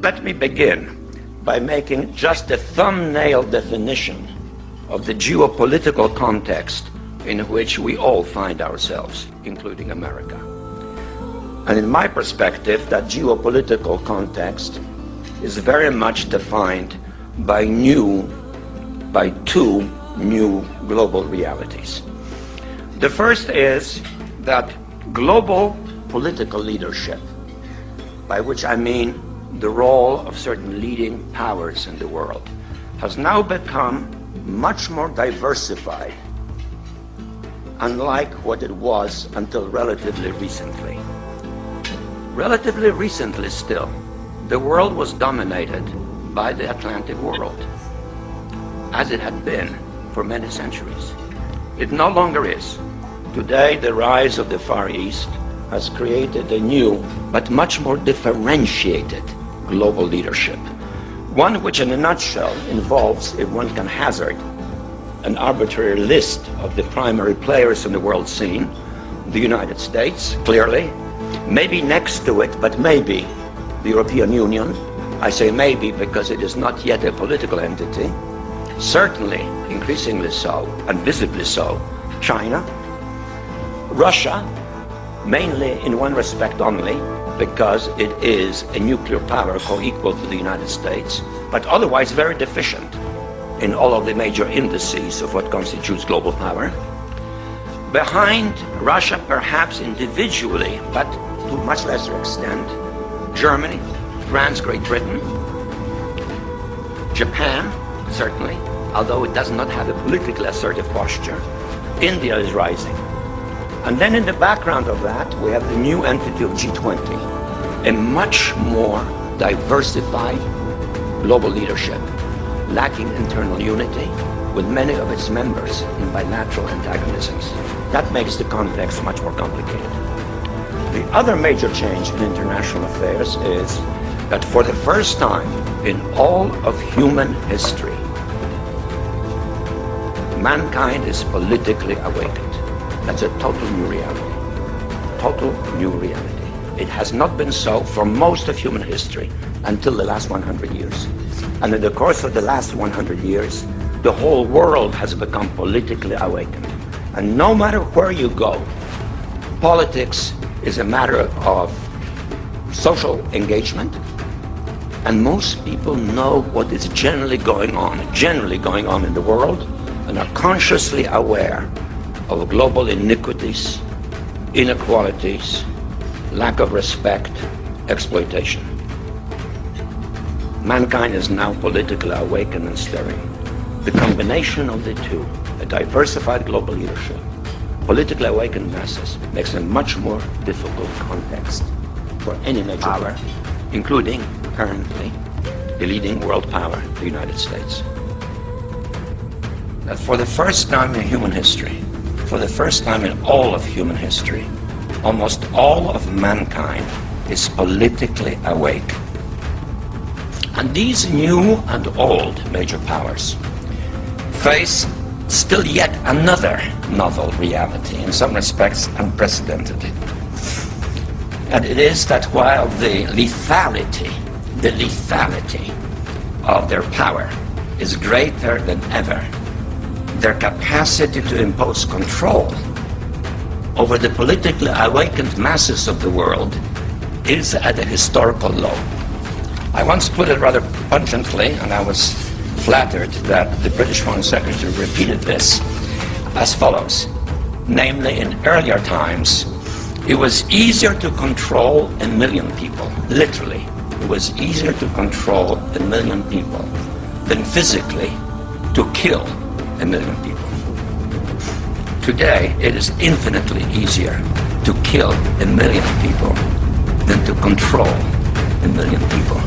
Let me begin by making just a thumbnail definition of the geopolitical context in which we all find ourselves, including America. And in my perspective, that geopolitical context is very much defined by two new global realities. The first is that global political leadership, by which I mean the role of certain leading powers in the world, has now become much more diversified, unlike what it was until relatively recently. Relatively recently still, the world was dominated by the Atlantic world, as it had been for many centuries. It no longer is. Today, the rise of the Far East has created a new, but much more differentiated global leadership. One which, in a nutshell, involves, if one can hazard, an arbitrary list of the primary players in the world scene: the United States, clearly, maybe next to it, but maybe the European Union. I say maybe because it is not yet a political entity. Certainly, increasingly so, and visibly so, China, Russia, mainly in one respect only, because it is a nuclear power co-equal to the United States, but otherwise very deficient in all of the major indices of what constitutes global power. Behind Russia, perhaps individually, but to much lesser extent, Germany, France, Great Britain, Japan, certainly, although it does not have a politically assertive posture. India is rising. And then in the background of that, we have the new entity of G20, a much more diversified global leadership, lacking internal unity, with many of its members in bilateral antagonisms. That makes the context much more complicated. The other major change in international affairs is that for the first time in all of human history, mankind is politically awakened. That's a total new reality. Total new reality. It has not been so for most of human history until the last 100 years. And in the course of the last 100 years, the whole world has become politically awakened. And no matter where you go, politics is a matter of social engagement, and most people know what is generally going on in the world, and are consciously aware of global iniquities, inequalities, lack of respect, exploitation. Mankind is now politically awakened and stirring. The combination of the two, a diversified global leadership, politically awakened masses, makes a much more difficult context for any major power, including, currently, the leading world power, the United States. That for the first time in human history, for the first time in all of human history, almost all of mankind is politically awake. And these new and old major powers face still yet another novel reality, in some respects unprecedented. And it is that while the lethality of their power is greater than ever, their capacity to impose control over the politically awakened masses of the world is at a historical low. I once put it rather pungently, and I was flattered that the British Foreign Secretary repeated this, as follows. Namely, in earlier times, it was easier to control 1 million people, literally. It was easier to control 1 million people than physically to kill 1 million people. Today, it is infinitely easier to kill 1 million people than to control 1 million people.